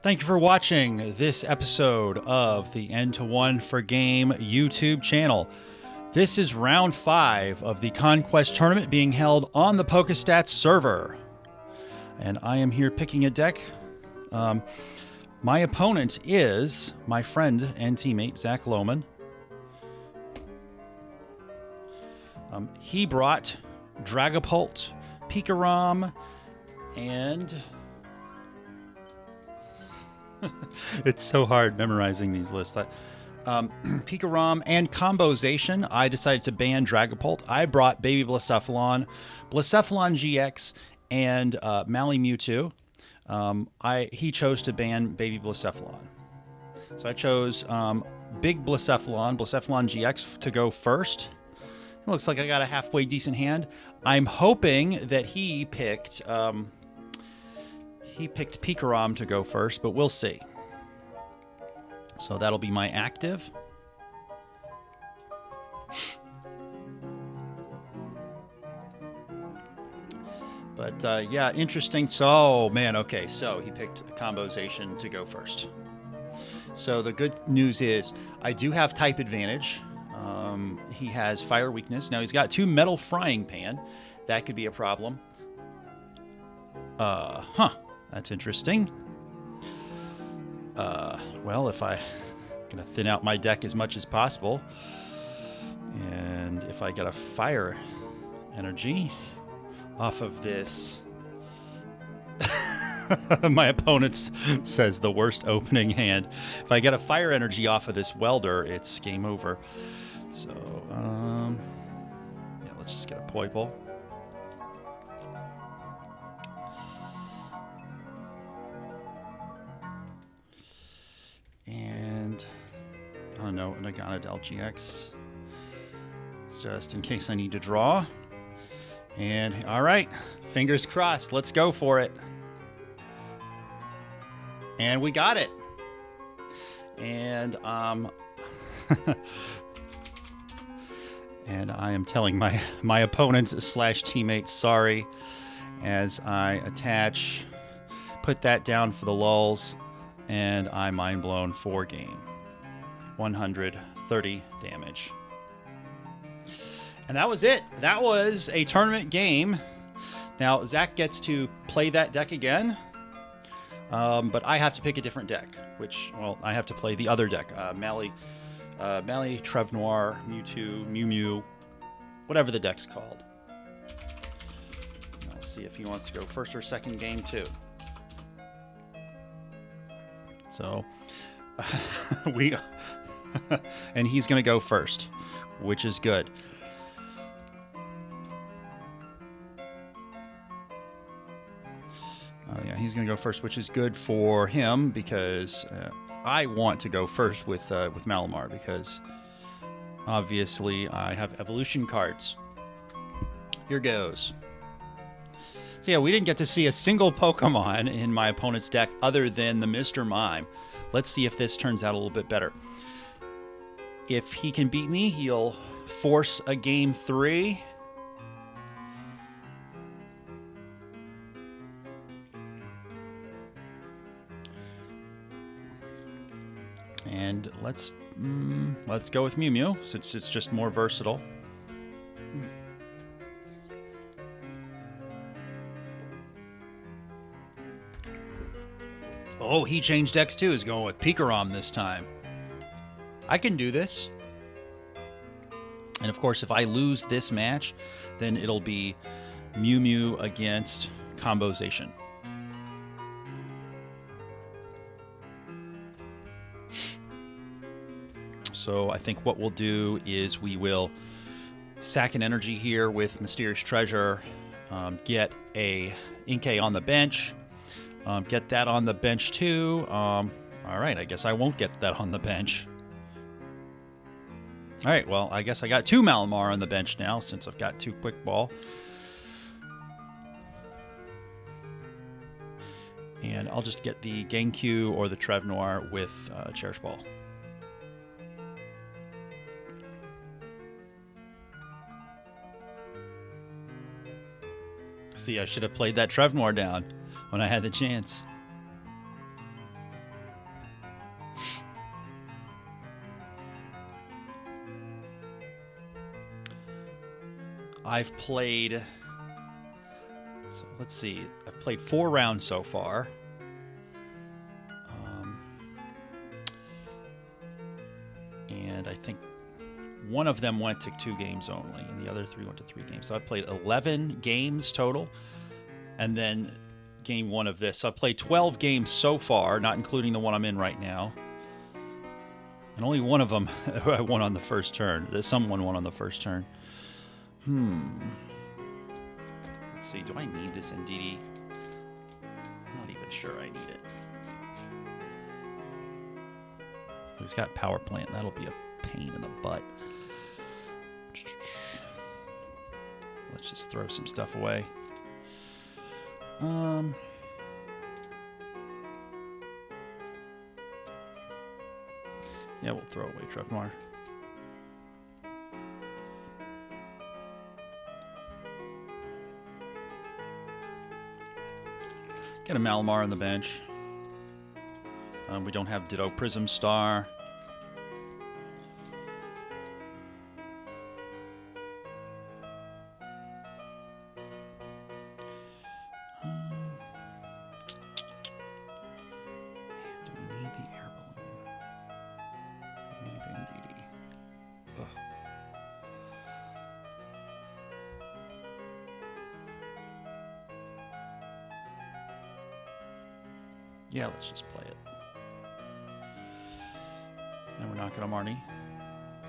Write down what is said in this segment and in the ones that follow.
Thank you for watching this episode of the N-to-1 for Game YouTube channel. This is round 5 of the Conquest tournament being held on the PokeStats server. And I am here picking a deck. My opponent is my friend and teammate, Zach Lohman. He brought Dragapult, PikaRom, and... it's so hard memorizing these lists. PikaRom and Combo Zacian. I decided to ban Dragapult. I brought Baby Blacephalon, Blacephalon-GX, and MewMew. He chose to ban Baby Blacephalon. So I chose Big Blacephalon-GX to go first. It looks like I got a halfway decent hand. I'm hoping that he picked PikaRom to go first, but we'll see. So that'll be my active. But yeah, interesting. So, man, okay, so he picked Combo Zacian to go first. So the good news is I do have type advantage. He has fire weakness. Now he's got 2 metal frying pan. That could be a problem. That's interesting. Well, if I'm going to thin out my deck as much as possible, and if I get a fire energy off of this... my opponent says the worst opening hand. If I get a fire energy off of this welder, it's game over. So, yeah, let's just get a Poiple. And I don't know, Naganadel GX, just in case I need to draw. And all right, fingers crossed, let's go for it. And we got it. And and I am telling my opponents / teammates sorry as I put that down for the lulz. And I'm mind blown for game. 130 damage. And that was it. That was a tournament game. Now, Zach gets to play that deck again. But I have to pick a different deck, which, well, I have to play the other deck. TrevNoir, Mewtwo, MewMew, whatever the deck's called. I'll see if he wants to go first or second game, too. So, and he's going to go first, which is good. Yeah, he's going to go first, which is good for him because I want to go first with Malamar because obviously I have evolution cards. Here goes. So yeah, we didn't get to see a single Pokemon in my opponent's deck other than the Mr. Mime. Let's see if this turns out a little bit better. If he can beat me, he'll force a game 3. And let's go with MewMew since it's just more versatile. Oh, he changed decks too. He's going with PikaRom this time. I can do this. And of course, if I lose this match, then it'll be MewMew against Combo Zacian. So I think what we'll do is we will sack an energy here with Mysterious Treasure, get a Inkay on the bench, get that on the bench too. All right, I guess I won't get that on the bench. All right, well, I guess I got 2 Malamar on the bench now since I've got 2 Quick Ball. And I'll just get the Genku or the TrevNoir with Cherish Ball. See, I should have played that TrevNoir down when I had the chance. I've played... So let's see. I've played 4 rounds so far. And I think one of them went to 2 games only, and the other 3 went to 3 games. So I've played 11 games total, and then game 1 of this. So I've played 12 games so far, not including the one I'm in right now. And only one of them I won on the first turn. Someone won on the first turn. Let's see. Do I need this NDD? I'm not even sure I need it. He's got power plant. That'll be a pain in the butt. Let's just throw some stuff away. Yeah, we'll throw away TrevNoir. Get a Malamar on the bench. We don't have Ditto Prism Star. Do we need the air balloon? We need NDD. Ugh. Yeah, let's just play it. And we're not going to Marnie.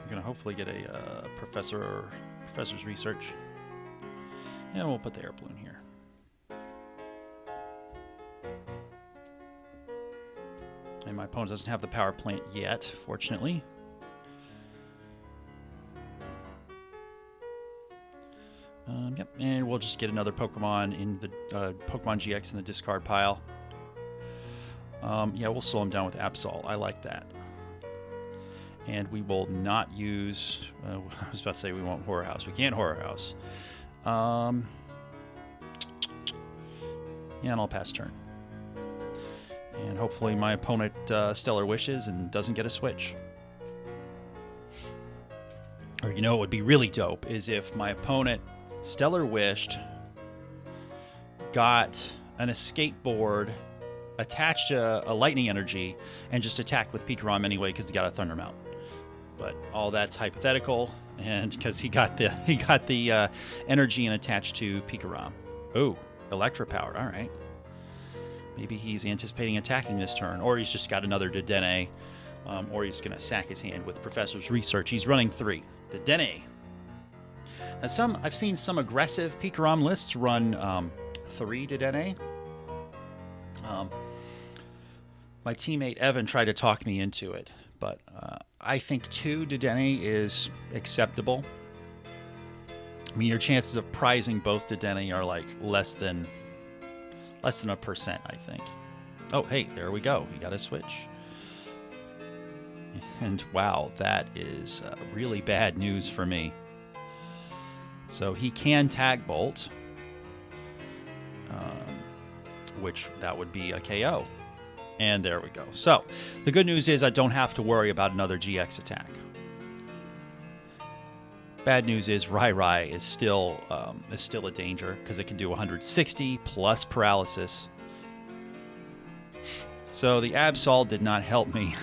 We're going to hopefully get a professor's research. And we'll put the air balloon here. And my opponent doesn't have the power plant yet, fortunately. Yep, and we'll just get another Pokemon in the Pokemon GX in the discard pile. Yeah, we'll slow him down with Absol. I like that. And we will not use... I was about to say we won't Horror House. We can't Horror House. Yeah, and I'll pass turn. And hopefully my opponent Stellar Wishes and doesn't get a switch. Or you know what would be really dope is if my opponent Stellar Wished, got an escape board, attached a lightning energy, and just attacked with PikaRom anyway because he got a Thundermount. But all that's hypothetical, and because he got the energy and attached to PikaRom. Oh, Electropowered. All right. Maybe he's anticipating attacking this turn, or he's just got another Dedenne, or he's going to sack his hand with Professor's Research. He's running 3. Dedenne. Now I've seen some aggressive PikaRom lists run 3 Dedenne. My teammate Evan tried to talk me into it, but I think 2 Dedenne is acceptable. I mean, your chances of prizing both Dedenne are like less than 1%, I think. Oh, hey, there we go. We got a switch. And wow, that is really bad news for me. So he can Tag Bolt, which that would be a KO. And there we go. So the good news is I don't have to worry about another GX attack. Bad news is Rai is still a danger because it can do 160 plus paralysis. So the Absol did not help me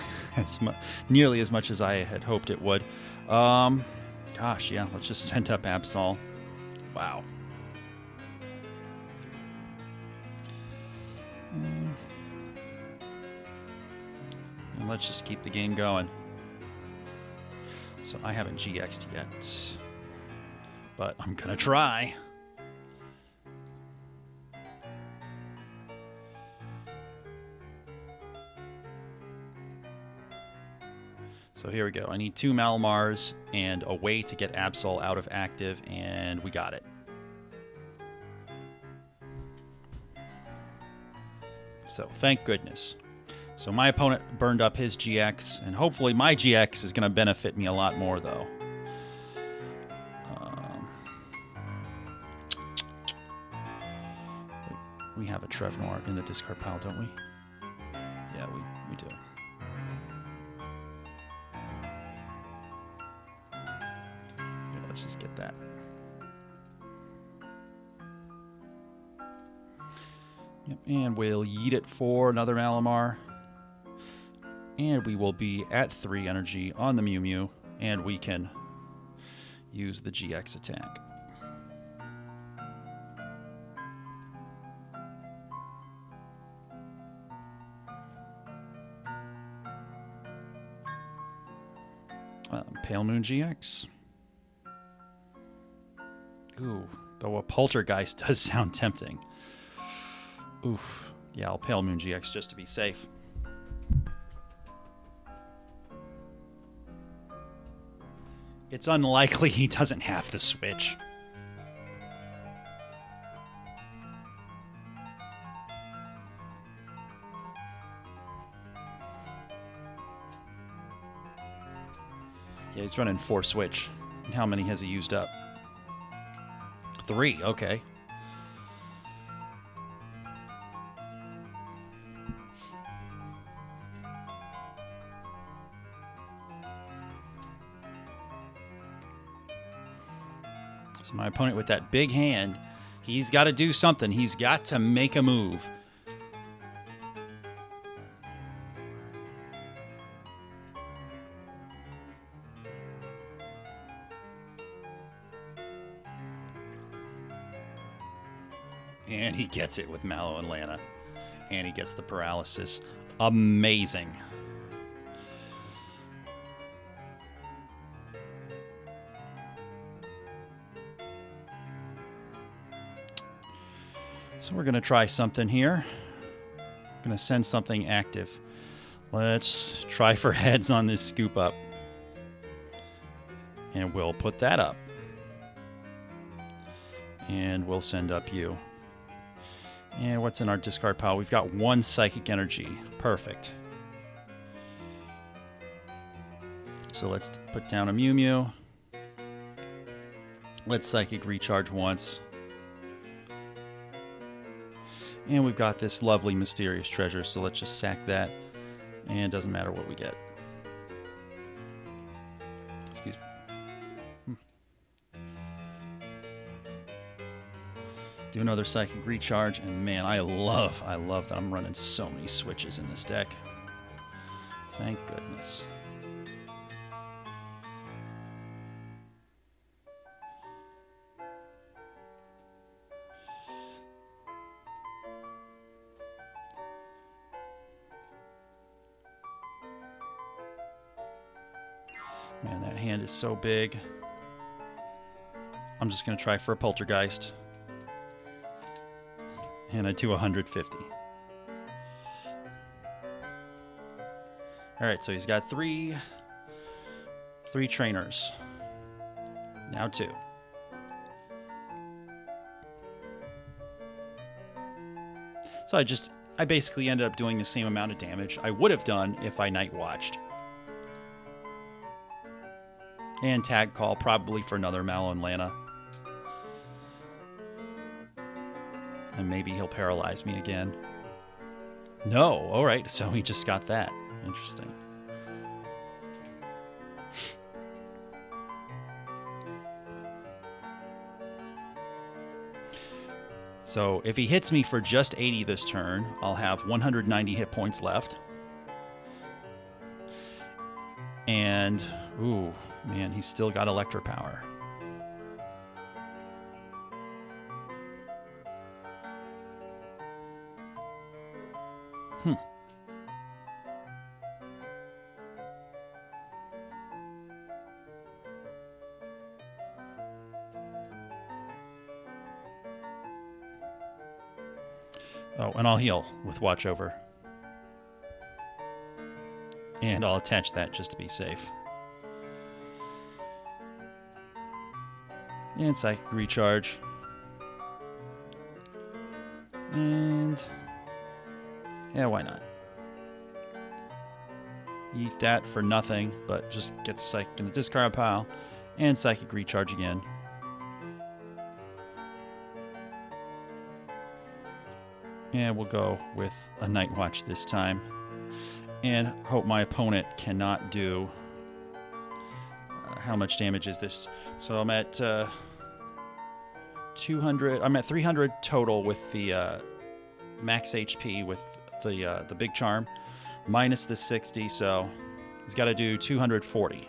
nearly as much as I had hoped it would. Gosh, yeah, let's just send up Absol. Wow. And let's just keep the game going. So I haven't GX'd yet, but I'm gonna try. So here we go. I need 2 Malamars and a way to get Absol out of active, and we got it. So thank goodness. So my opponent burned up his GX, and hopefully my GX is going to benefit me a lot more, though. We have a TrevNoir in the discard pile, don't we? Yeah, we do. Yeah, let's just get that. Yep, and we'll yeet it for another Malamar. And we will be at 3 energy on the MewMew, and we can use the GX attack. Pale Moon GX. Ooh, though a Poltergeist does sound tempting. Oof. Yeah, I'll Pale Moon GX just to be safe. It's unlikely he doesn't have the switch. Yeah, he's running 4 switch. And how many has he used up? 3, okay. So my opponent with that big hand, he's got to do something. He's got to make a move. And he gets it with Mallow and Lana. And he gets the paralysis. Amazing. So we're going to try something here. I'm going to send something active. Let's try for heads on this scoop up. And we'll put that up. And we'll send up you. And what's in our discard pile? We've got 1 psychic energy. Perfect. So let's put down a MewMew. Let's psychic recharge once. And we've got this lovely mysterious treasure, so let's just sack that. And it doesn't matter what we get. Excuse me. Do another psychic recharge, and man, I love that I'm running so many switches in this deck. Thank goodness. Man, that hand is so big. I'm just going to try for a Poltergeist. And I do 150. All right, so he's got three trainers. Now 2. So I basically ended up doing the same amount of damage I would have done if I Night Watched. And Tag Call probably for another Mallow and Lana. And maybe he'll paralyze me again. No, all right, so he just got that. Interesting. So if he hits me for just 80 this turn, I'll have 190 hit points left. And, ooh, man, he's still got Electro Power. Oh, and I'll heal with Watch Over. And I'll attach that just to be safe. And Psychic Recharge. And yeah, why not? Eat that for nothing, but just get Psychic in the discard pile. And Psychic Recharge again. And we'll go with a Night Watch this time. And hope my opponent cannot do... how much damage is this? So I'm at 200... I'm at 300 total with the max HP with the big charm, minus the 60, so he's got to do 240.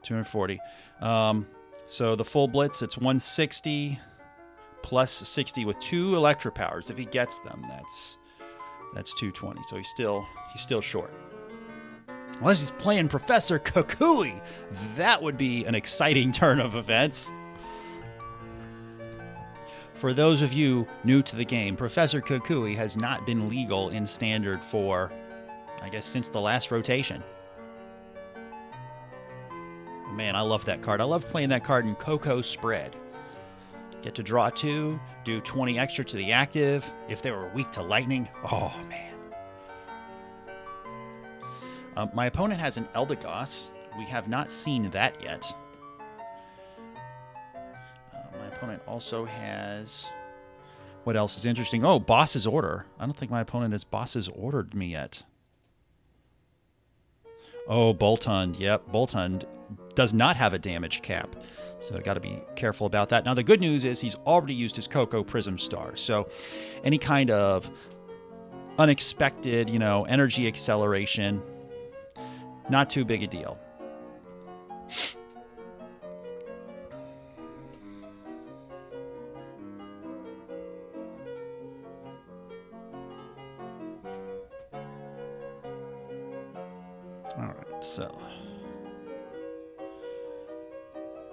240. So the full blitz, it's 160 plus 60 with 2 electro powers. If he gets them, that's 220. So he's still short. Unless he's playing Professor Kukui, that would be an exciting turn of events. For those of you new to the game, Professor Kukui has not been legal in Standard for, I guess, since the last rotation. Man, I love that card. I love playing that card in Coco Spread. Get to draw 2, do 20 extra to the active. If they were weak to lightning, oh man. My opponent has an Eldegoss. We have not seen that yet. My opponent also has... What else is interesting? Oh, Boss's Order. I don't think my opponent has Boss's Ordered me yet. Oh, Boltund. Yep, Boltund does not have a damage cap. So got to be careful about that. Now, the good news is he's already used his Coco Prism Star. So any kind of unexpected, energy acceleration, not too big a deal. All right, so...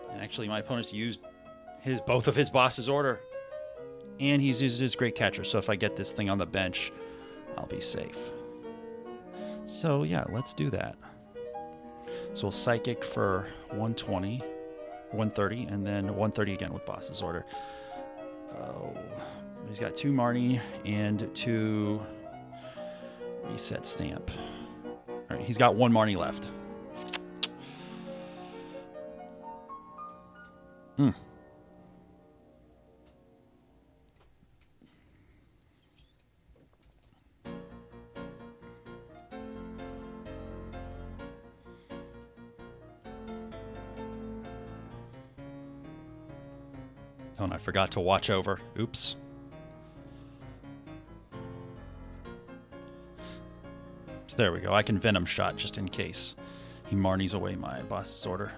And actually, my opponent's used both of his Boss's Order. And he's used his Great Catcher, so if I get this thing on the bench, I'll be safe. So, yeah, let's do that. So we'll Psychic for 120, 130, and then 130 again with Boss's Order. He's got 2 Marnie and 2 Reset Stamp. All right, he's got 1 Marnie left. Oh, and I forgot to watch over. Oops. So there we go. I can Venom Shot just in case he Marnies away my Boss's Order.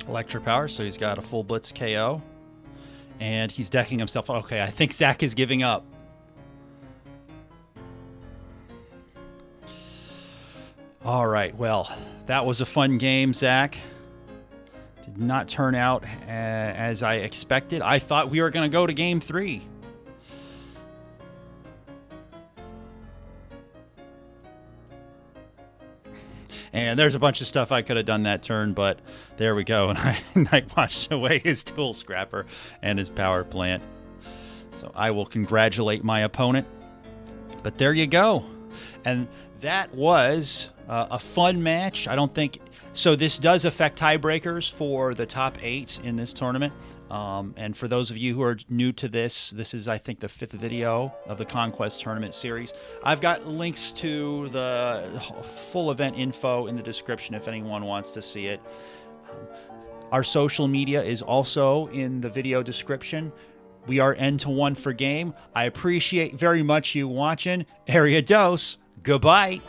Electro Power, so he's got a full Blitz KO. And he's decking himself. Okay, I think Zach is giving up. All right, well, that was a fun game, Zach. Did not turn out as I expected. I thought we were going to go to Game 3. And there's a bunch of stuff I could have done that turn, but there we go. And I night washed away his Tool Scrapper and his Power Plant. So I will congratulate my opponent. But there you go. And that was a fun match. I don't think... So this does affect tiebreakers for the top 8 in this tournament. And for those of you who are new to this is, I think, the 5th video of the Conquest Tournament series. I've got links to the full event info in the description if anyone wants to see it. Our social media is also in the video description. We are N-to-1 for game. I appreciate very much you watching. Area Dose. Goodbye.